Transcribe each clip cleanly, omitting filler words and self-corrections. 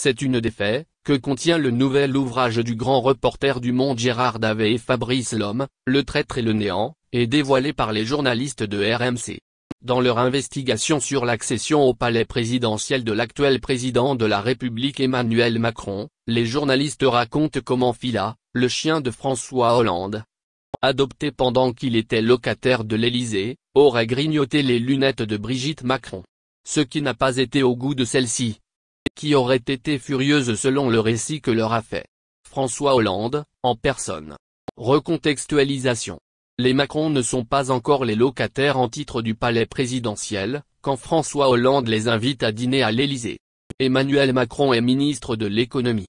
C'est une des faits que contient le nouvel ouvrage du grand reporter du Monde Gérard Davet et Fabrice Lhomme, Le Traître et le Néant, et dévoilé par les journalistes de RMC. Dans leur investigation sur l'accession au palais présidentiel de l'actuel président de la République Emmanuel Macron, les journalistes racontent comment Fila, le chien de François Hollande, adopté pendant qu'il était locataire de l'Élysée, aurait grignoté les lunettes de Brigitte Macron. Ce qui n'a pas été au goût de celle-ci, qui aurait été furieuse selon le récit que leur a fait François Hollande, en personne. Recontextualisation. Les Macron ne sont pas encore les locataires en titre du palais présidentiel, quand François Hollande les invite à dîner à l'Élysée. Emmanuel Macron est ministre de l'économie.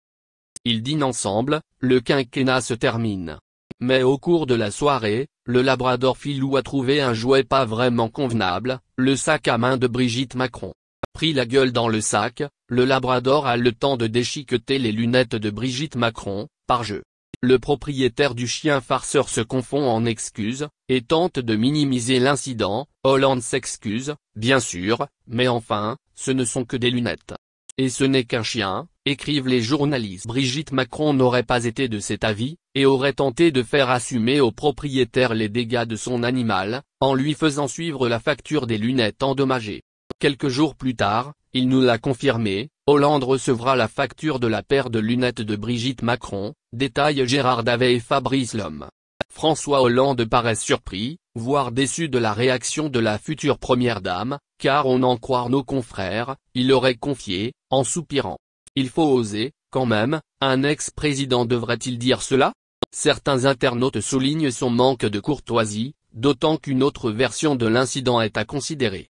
Ils dînent ensemble, le quinquennat se termine. Mais au cours de la soirée, le labrador Filou a trouvé un jouet pas vraiment convenable, le sac à main de Brigitte Macron. Pris la gueule dans le sac, le labrador a le temps de déchiqueter les lunettes de Brigitte Macron, par jeu. Le propriétaire du chien farceur se confond en excuses, et tente de minimiser l'incident. Hollande s'excuse, bien sûr, mais enfin, ce ne sont que des lunettes. Et ce n'est qu'un chien, écrivent les journalistes. Brigitte Macron n'aurait pas été de cet avis, et aurait tenté de faire assumer au propriétaire les dégâts de son animal, en lui faisant suivre la facture des lunettes endommagées. Quelques jours plus tard, il nous l'a confirmé, Hollande recevra la facture de la paire de lunettes de Brigitte Macron, détaille Gérard Davet et Fabrice Lhomme. François Hollande paraît surpris, voire déçu de la réaction de la future première dame, car on en croit nos confrères, il aurait confié, en soupirant. Il faut oser, quand même, un ex-président devrait-il dire cela? Certains internautes soulignent son manque de courtoisie, d'autant qu'une autre version de l'incident est à considérer.